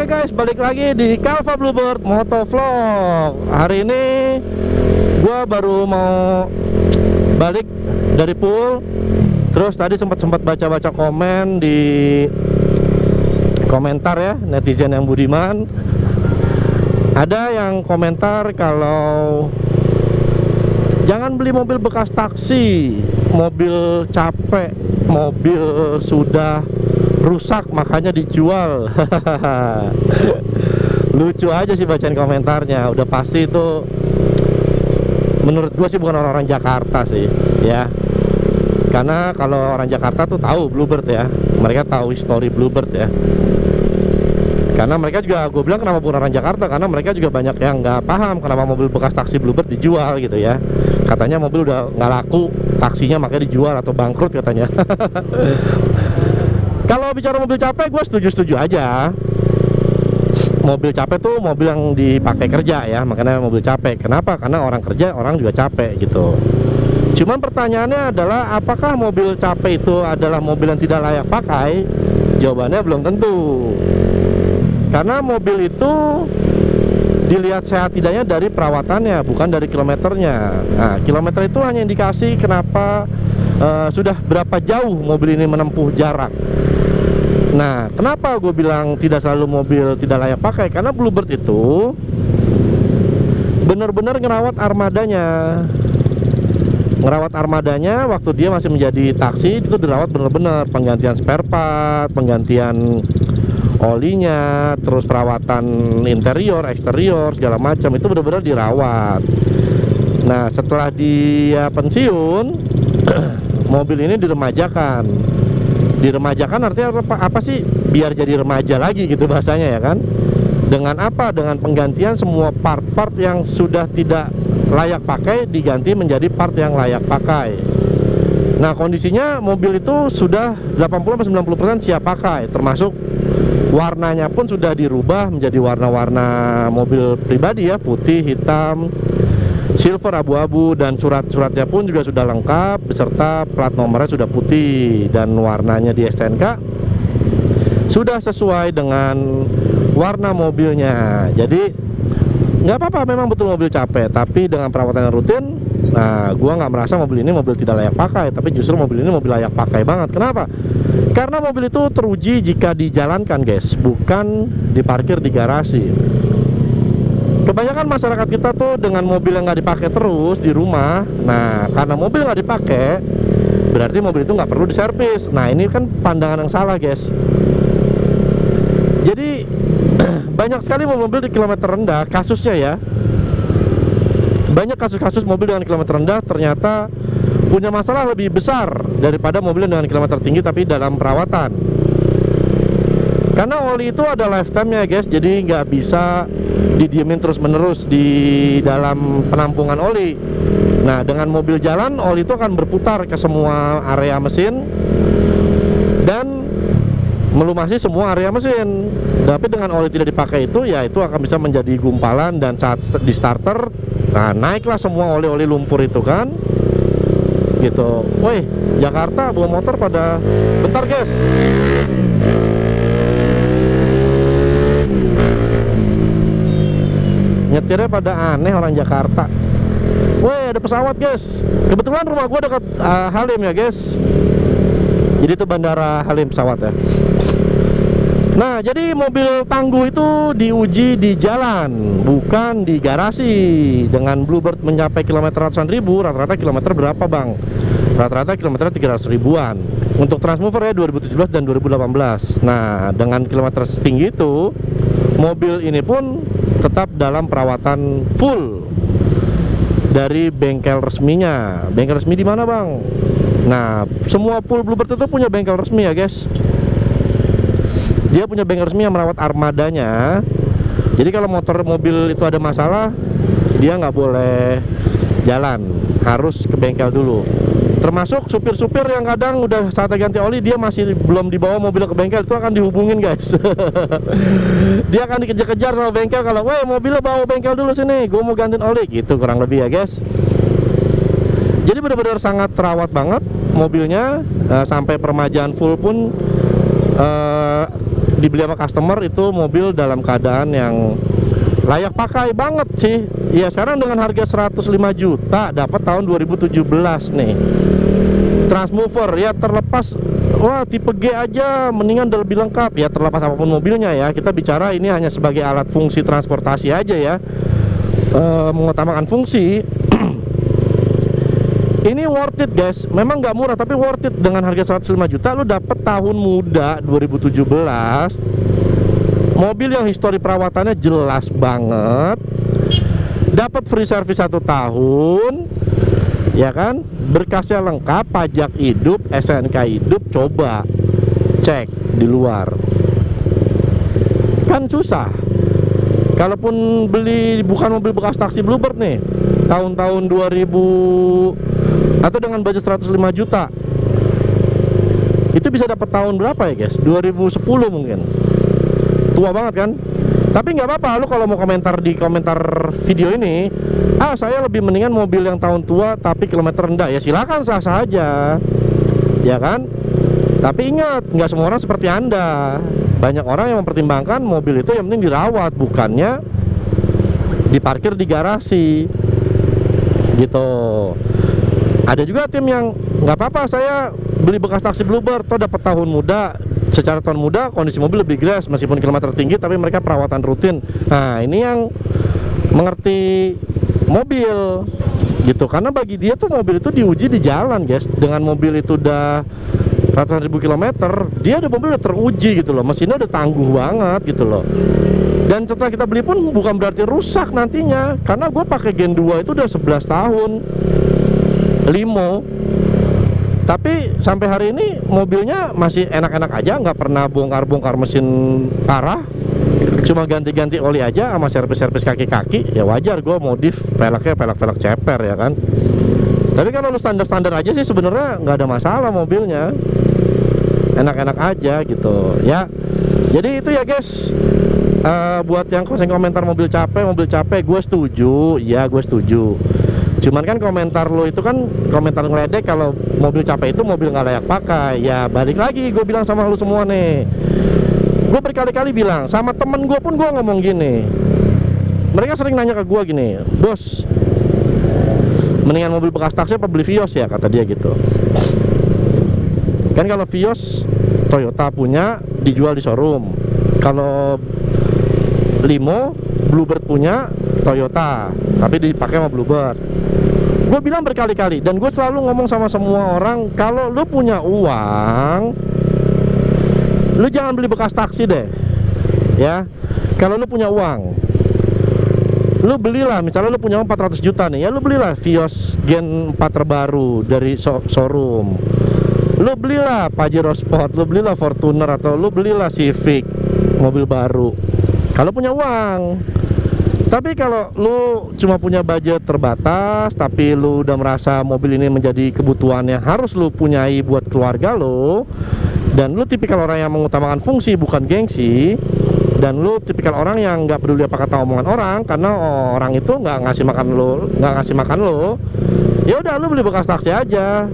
Oke guys, balik lagi di Calva Bluebird Motovlog. Hari ini gua baru mau balik dari pool. Terus tadi sempat baca-baca komen di komentar ya, netizen yang budiman. Ada yang komentar kalau jangan beli mobil bekas taksi, mobil capek, mobil sudah rusak makanya dijual. Lucu aja sih bacain komentarnya. Udah pasti itu menurut gua sih bukan orang-orang Jakarta sih ya, karena kalau orang Jakarta tuh tahu Bluebird ya, mereka tahu histori Bluebird ya. Karena mereka juga, gue bilang kenapa bukan orang Jakarta, karena mereka juga banyak yang nggak paham kenapa mobil bekas taksi Bluebird dijual gitu ya. Katanya mobil udah nggak laku taksinya makanya dijual atau bangkrut katanya. Kalau bicara mobil capek, gue setuju-setuju aja. Mobil capek tuh mobil yang dipakai kerja ya, makanya mobil capek. Kenapa? Karena orang kerja, orang juga capek gitu. Cuman pertanyaannya adalah, apakah mobil capek itu adalah mobil yang tidak layak pakai? Jawabannya belum tentu. Karena mobil itu dilihat sehat tidaknya dari perawatannya, bukan dari kilometernya. Nah, kilometer itu hanya indikasi kenapa sudah berapa jauh mobil ini menempuh jarak. Nah, kenapa gue bilang tidak selalu mobil tidak layak pakai? Karena Bluebird itu benar-benar ngerawat armadanya. Ngerawat armadanya waktu dia masih menjadi taksi, itu dirawat benar-benar. Penggantian spare part, penggantian olinya, terus perawatan interior, eksterior, segala macam itu benar-benar dirawat. Nah, setelah dia pensiun, mobil ini diremajakan. Diremajakan artinya apa sih? Biar jadi remaja lagi gitu bahasanya ya kan. Dengan apa? Dengan penggantian semua part-part yang sudah tidak layak pakai diganti menjadi part yang layak pakai. Nah, kondisinya mobil itu sudah 80-90% siap pakai, termasuk warnanya pun sudah dirubah menjadi warna-warna mobil pribadi ya, putih, hitam, silver, abu-abu, dan surat-suratnya pun juga sudah lengkap beserta plat nomornya sudah putih dan warnanya di STNK sudah sesuai dengan warna mobilnya. Jadi nggak apa-apa, memang betul mobil capek, tapi dengan perawatan yang rutin. Nah, gua nggak merasa mobil ini mobil tidak layak pakai, tapi justru mobil ini mobil layak pakai banget. Kenapa? Karena mobil itu teruji jika dijalankan guys, bukan diparkir di garasi. Kebanyakan masyarakat kita tuh dengan mobil yang nggak dipakai terus di rumah. Nah, karena mobil nggak dipakai, berarti mobil itu nggak perlu diservis. Nah, ini kan pandangan yang salah guys. Jadi banyak sekali mobil di kilometer rendah kasusnya ya. Banyak kasus-kasus mobil dengan kilometer rendah ternyata punya masalah lebih besar daripada mobil dengan kilometer tinggi tapi dalam perawatan. Karena oli itu ada lifetime-nya guys, jadi nggak bisa didiemin terus-menerus di dalam penampungan oli. Nah, dengan mobil jalan, oli itu akan berputar ke semua area mesin dan melumasi semua area mesin. Tapi dengan oli tidak dipakai itu, ya itu akan bisa menjadi gumpalan, dan saat di starter, nah naiklah semua oli-oli lumpur itu kan gitu. Woi, Jakarta bawa motor pada bentar guys. Nyetirnya pada aneh orang Jakarta. Woi, ada pesawat guys. Kebetulan rumah gua dekat Halim ya guys. Jadi itu bandara Halim pesawat ya. Nah, jadi mobil tangguh itu diuji di jalan, bukan di garasi. Dengan Bluebird mencapai kilometer ratusan ribu, rata-rata kilometer berapa bang? Rata-rata kilometer 300 ribuan. Untuk Transmover ya 2017 dan 2018. Nah, dengan kilometer setinggi itu, mobil ini pun tetap dalam perawatan full dari bengkel resminya. Bengkel resmi di mana bang? Nah, semua pool Bluebird itu punya bengkel resmi ya guys. Dia punya bengkel resmi yang merawat armadanya. Jadi kalau mobil itu ada masalah, dia nggak boleh jalan, harus ke bengkel dulu. Termasuk supir-supir yang kadang udah saatnya ganti oli, dia masih belum dibawa mobil ke bengkel, itu akan dihubungin guys. Dia akan dikejar-kejar sama bengkel kalau, weh mobilnya bawa bengkel dulu sini, gue mau gantiin oli, gitu kurang lebih ya guys. Jadi benar-benar sangat terawat banget mobilnya, sampai peremajaan full pun dibeli sama customer itu mobil dalam keadaan yang layak pakai banget sih. Ya sekarang dengan harga 105 juta dapat tahun 2017 nih. Transmover ya, terlepas wah tipe G aja mendingan udah lebih lengkap ya, terlepas apapun mobilnya ya. Kita bicara ini hanya sebagai alat fungsi transportasi aja ya, mengutamakan fungsi. Ini worth it guys, memang nggak murah tapi worth it. Dengan harga 105 juta lu dapet tahun muda 2017, mobil yang histori perawatannya jelas banget, dapat free service 1 tahun, ya kan, berkasnya lengkap, pajak hidup, SNK hidup. Coba cek di luar, kan susah. Kalaupun beli bukan mobil bekas taksi Bluebird nih, tahun-tahun 2000 atau dengan budget 105 juta, itu bisa dapat tahun berapa ya guys? 2010 mungkin. Tua banget kan? Tapi nggak apa-apa, lu kalau mau komentar di komentar video ini, saya lebih mendingan mobil yang tahun tua tapi kilometer rendah, ya silakan, sah-sah aja, ya kan? Tapi ingat, nggak semua orang seperti Anda. Banyak orang yang mempertimbangkan mobil itu yang penting dirawat, bukannya diparkir di garasi gitu. Ada juga tim yang nggak apa-apa, saya beli bekas taksi Bluebird, toh dapat tahun muda. Secara tahun muda kondisi mobil lebih gres meskipun kilometer tinggi, tapi mereka perawatan rutin. Nah ini yang mengerti mobil gitu, karena bagi dia tuh mobil itu diuji di jalan guys. Dengan mobil itu udah ratusan ribu kilometer, dia ada mobil udah teruji gitu loh, mesinnya udah tangguh banget gitu loh. Dan setelah kita beli pun bukan berarti rusak nantinya, karena gue pakai Gen 2 itu udah 11 tahun limo, tapi sampai hari ini mobilnya masih enak-enak aja, nggak pernah bongkar-bongkar mesin parah, cuma ganti-ganti oli aja sama servis-servis kaki-kaki. Ya wajar gue modif peleknya pelek-pelek ceper ya kan. Tapi kalau lu standar-standar aja sih sebenarnya nggak ada masalah, mobilnya enak-enak aja gitu ya. Jadi itu ya guys, buat yang komentar mobil capek, gue setuju, ya gue setuju. Cuman kan komentar lo itu kan komentar ngeledek kalau mobil capek itu mobil nggak layak pakai. Ya balik lagi gue bilang sama lo semua nih, gue berkali-kali bilang sama temen gue pun gue ngomong gini. Mereka sering nanya ke gue gini, bos, mendingan mobil bekas taksi apa beli Vios ya, kata dia gitu. Kan kalau Vios Toyota punya, dijual di showroom. Kalau limo Bluebird punya Toyota, tapi dipakai sama Bluebird. Gue bilang berkali-kali, dan gue selalu ngomong sama semua orang, kalau lu punya uang, lu jangan beli bekas taksi deh ya. Kalau lu punya uang, lu belilah, misalnya lu punya uang 400 juta nih ya, lu belilah Vios Gen 4 terbaru dari showroom. Lu belilah Pajero Sport, lu belilah Fortuner, atau lu belilah Civic, mobil baru kalau punya uang. Tapi kalau lu cuma punya budget terbatas, tapi lu udah merasa mobil ini menjadi kebutuhan yang harus lu punyai buat keluarga lu, dan lu tipikal orang yang mengutamakan fungsi bukan gengsi, dan lu tipikal orang yang nggak peduli apa kata omongan orang, karena orang itu nggak ngasih makan lu, ya udah lu beli bekas taksi aja.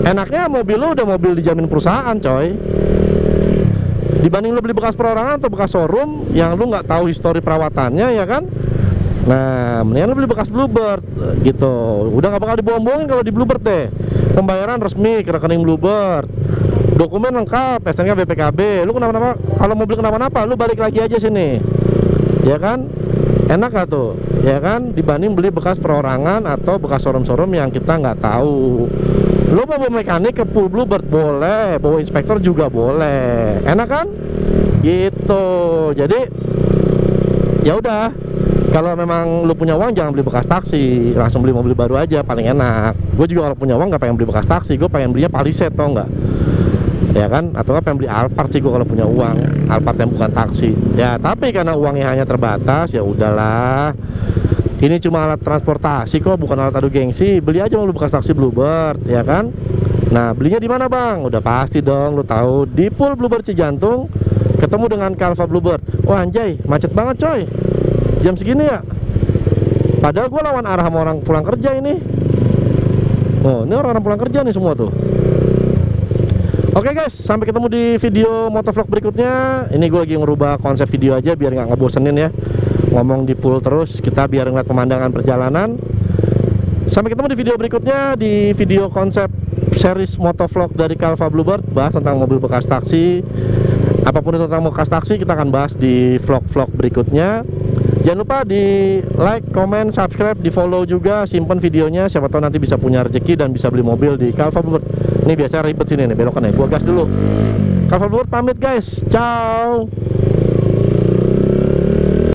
Enaknya mobil lu udah mobil dijamin perusahaan coy, dibanding lu beli bekas perorangan atau bekas showroom yang lu nggak tahu histori perawatannya ya kan. Nah mendingan lu beli bekas Bluebird gitu, udah nggak bakal dibohong-bohongin kalau di Bluebird deh. Pembayaran resmi ke rekening Bluebird, dokumen lengkap, SNK BPKB. Lu kenapa-napa, kalau mobil kenapa-napa lu balik lagi aja sini ya kan. Enak gak tuh ya kan, dibanding beli bekas perorangan atau bekas showroom-showroom yang kita nggak tahu. Lu mau bawa mekanik ke pool Bluebird boleh, bawa inspektor juga boleh, enak kan gitu. Jadi ya udah, kalau memang lu punya uang jangan beli bekas taksi, langsung beli mobil baru aja paling enak. Gue juga kalau punya uang nggak pengen beli bekas taksi, gue pengen belinya Palisade tau nggak ya kan, atau nggak pengen beli Alphard sih gue kalau punya uang, Alphard yang bukan taksi ya. Tapi karena uangnya hanya terbatas, ya udahlah, ini cuma alat transportasi kok, bukan alat adu gengsi. Beli aja mobil bekas taksi Bluebird ya kan. Nah belinya di mana bang? Udah pasti dong, lu tahu, di pool Bluebird Cijantung ketemu dengan Calva Bluebird. Wah anjay, macet banget coy jam segini ya, padahal gue lawan arah sama orang pulang kerja ini. Oh ini orang pulang kerja nih semua tuh. Oke guys, sampai ketemu di video motovlog berikutnya. Ini gue lagi ngerubah konsep video aja biar nggak ngebosenin ya, ngomong di full terus, kita biar ngeliat pemandangan perjalanan. Sampai ketemu di video berikutnya, di video konsep series motovlog dari Calva Bluebird, bahas tentang mobil bekas taksi. Apapun itu tentang bekas taksi kita akan bahas di vlog-vlog berikutnya. Jangan lupa di like, comment, subscribe, di follow juga, simpen videonya. Siapa tahu nanti bisa punya rezeki dan bisa beli mobil di Calva Bluebird. Ini biasa ribet sini nih, belokan ya, gua gas dulu. Calva Bluebird pamit guys, ciao.